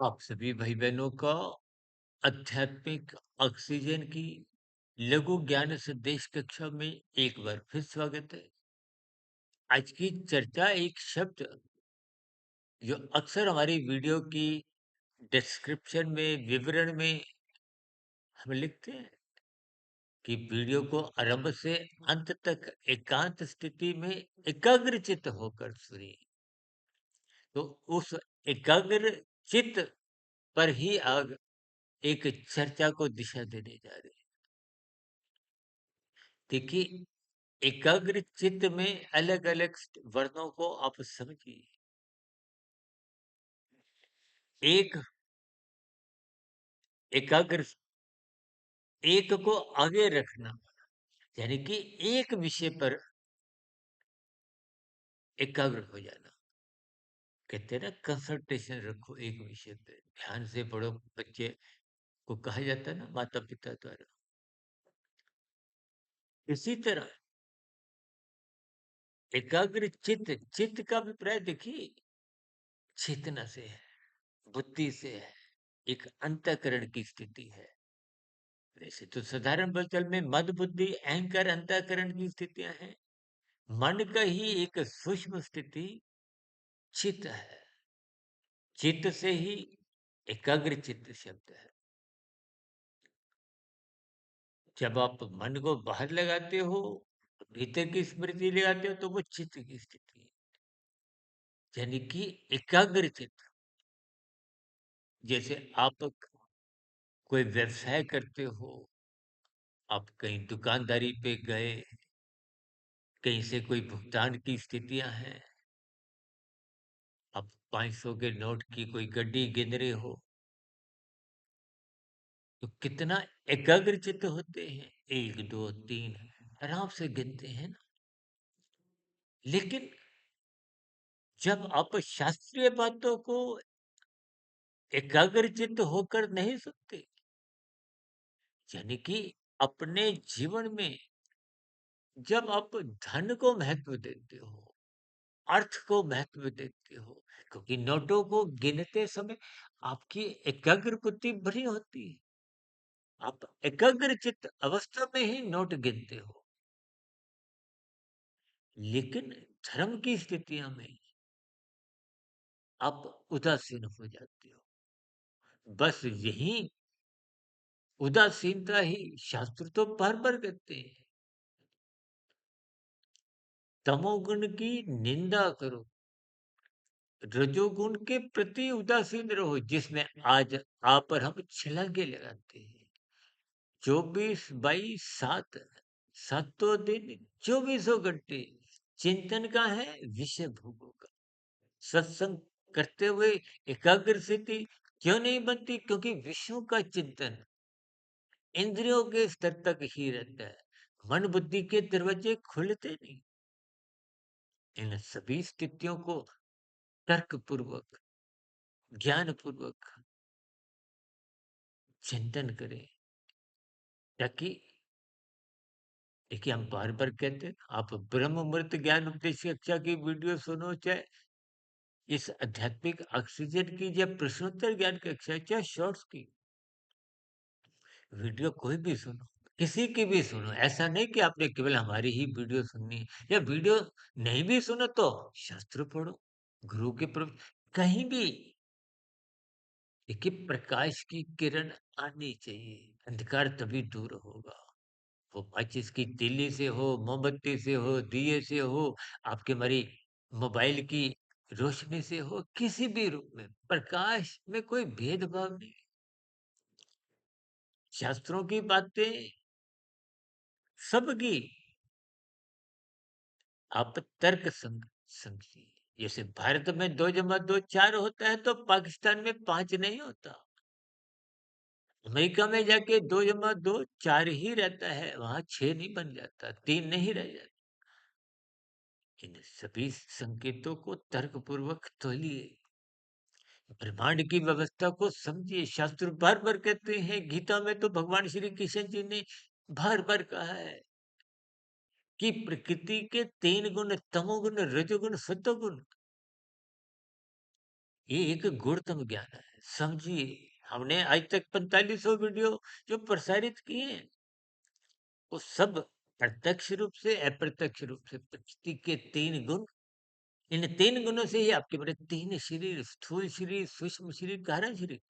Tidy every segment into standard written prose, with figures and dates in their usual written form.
आप सभी भाई बहनों का आध्यात्मिक ऑक्सीजन की लघु ज्ञान संदेश कक्षा में एक बार फिर स्वागत है। आज की चर्चा एक शब्द जो अक्सर हमारी वीडियो की डिस्क्रिप्शन में विवरण में हम लिखते हैं कि वीडियो को आरंभ से अंत तक एकांत स्थिति में एकाग्रचित्त होकर सुनिए। तो उस एकाग्र चित्त पर ही आग एक चर्चा को दिशा देने जा रहे हैं। देखिए, एकाग्र चित्त में अलग-अलग वर्णों को आप समझिए। एक एकाग्र एक को आगे रखना, यानी कि एक विषय पर एकाग्र हो जाना। कहते हैं ना, कंसंट्रेशन रखो एक विषय पे, ध्यान से पढ़ो। बच्चे को कहा जाता है ना माता-पिता द्वारा। इसी तरह एकाग्र चित्त, चित्त का अभिप्राय देखिए चेतना से है, बुद्धि से है, एक अंतःकरण की स्थिति है। वैसे तो साधारण बोलचाल में मद बुद्धि अहंकार अंतःकरण की स्थितियां हैं। मन का ही एक सूक्ष्म स्थिति चित्त है। चित्त से ही एकाग्र चित्त शब्द है। जब आप मन को बाहर लगाते हो, भीतर की स्मृति लगाते हो, तो वो चित्त की स्थिति है, यानी कि एकाग्र चित्त। जैसे आप कोई व्यवसाय करते हो, आप कहीं दुकानदारी पे गए, कहीं से कोई भुगतान की स्थितियां हैं, आप 500 के नोट की कोई गड्डी गिन रहे हो, तो कितना एकाग्रचित्त होते हैं, 1 2 3 आराम से गिनते हैं ना। लेकिन जब आप शास्त्रीय बातों को एकाग्रचित्त होकर नहीं सुनते, यानी कि अपने जीवन में जब आप धन को महत्व देते हो, अर्थ को महत्व देते हो, क्योंकि नोटों को गिनते समय आपकी एकाग्र बुद्धि बनी होती है। आप एकाग्रचित्त अवस्था में ही नोट गिनते हो। लेकिन धर्म की स्थितियां में आप उदासीन हो जाते हो। बस यही उदासीनता ही शास्त्र तो बार-बार कहते हैं, तमोगुण की निंदा करो, रजोगुण के प्रति उदासीन रहो, जिसमें आज आप और हम छलांगे लगाते हैं। 24/7 सातों दिन, चौबीसों घंटे चिंतन का है, विषय भोगों का। सत्संग करते हुए एकाग्र स्थिति क्यों नहीं बनती? क्योंकि विषयों का चिंतन इंद्रियों के स्तर तक ही रहता है। मन बुद्धि के दरवाजे खुलते नहीं। इन सभी स्थितियों को तर्क पूर्वक, ज्ञान पूर्वक चिंतन करें, ताकि देखिए, हम बार बार कहते हैं, आप ब्रह्म मुहूर्त ज्ञान उपदेश कक्षा की वीडियो सुनो, चाहे इस आध्यात्मिक ऑक्सीजन की, या प्रश्नोत्तर ज्ञान कक्षा, चाहे शॉर्ट्स की वीडियो कोई भी सुनो, किसी की भी सुनो। ऐसा नहीं कि आपने केवल हमारी ही वीडियो सुननी है, या वीडियो नहीं भी सुनो तो शास्त्र पढ़ो, गुरु के कहीं भी। देखिए, प्रकाश की किरण आनी चाहिए, अंधकार तभी दूर होगा। वो माचिस की तीली से हो, मोमबत्ती से हो, दिए से हो, आपके हमारी मोबाइल की रोशनी से हो, किसी भी रूप में प्रकाश में कोई भेदभाव नहीं। शास्त्रों की बातें सबकी आप तर्क समझिए। जैसे भारत में 2 जमा 2 4 होता है, तो पाकिस्तान में 5 नहीं होता। अमेरिका में जाके 2 जमा 2 4 ही रहता है, वहां 6 नहीं बन जाता, 3 नहीं रह जाता। इन सभी संकेतों को तर्क पूर्वक तोलिए, ब्रह्मांड की व्यवस्था को समझिए। शास्त्र बार बार कहते हैं, गीता में तो भगवान श्री कृष्ण जी ने बार बार कहा है कि प्रकृति के 3 गुण, तमोगुण, रजोगुण, सत्वगुण, ये एक गुणतम ज्ञान है। समझिए, हमने आज तक 4500 वीडियो जो प्रसारित किए हैं, वो सब प्रत्यक्ष रूप से, अप्रत्यक्ष रूप से प्रकृति के 3 गुण, इन 3 गुणों से ही आपके मेरे 3 शरीर, स्थूल शरीर, सूक्ष्म शरीर, कारण शरीर,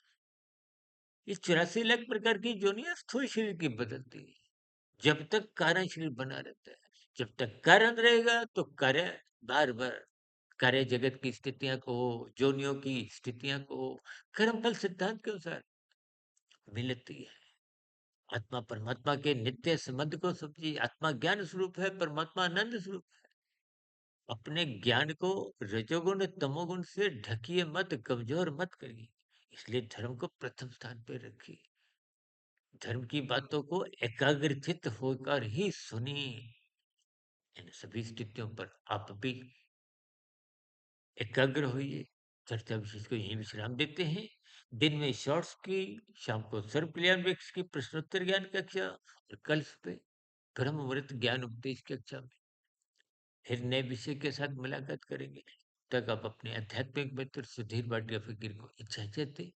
ये 84 लाख प्रकार की योनियां स्थूल शरीर की बदलती है। जब तक कारण शरीर बना रहता है, जब तक कारण रहेगा तो कार्य बार बार, कार्य जगत की स्थितियां को, जोनियों की स्थितियां को कर्मफल सिद्धांत के अनुसार मिलती है। आत्मा परमात्मा के नित्य संबंध को समझिए। आत्मा ज्ञान स्वरूप है, परमात्मा आनंद स्वरूप है। अपने ज्ञान को रजोगुण तमोगुण से ढकिए मत, कमजोर मत करिए। इसलिए धर्म को प्रथम स्थान पर रखिए। धर्म की बातों को एकाग्रचित होकर ही सुनिए। इन सभी स्थितियों पर आप भी एकाग्र होइए। चर्चा विशेष को यहीं विश्राम देते हैं। दिन में शॉर्ट्स की, शाम को सर्व कल्याण वृक्ष की प्रश्नोत्तर ज्ञान कक्षा, और कल सुबह ब्रह्म मुहूर्त ज्ञान उपदेश कक्षा में फिर नए विषय के साथ मुलाकात करेंगे। तक आप अपने आध्यात्मिक मित्र सुधीर भाटिया फकीर को इजाजत दें।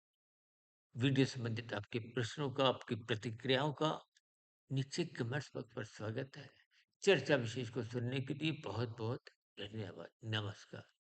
वीडियो संबंधित आपके प्रश्नों का, आपकी प्रतिक्रियाओं का नीचे कमेंट्स बॉक्स पर स्वागत है। चर्चा विशेष को सुनने के लिए बहुत बहुत धन्यवाद। नमस्कार।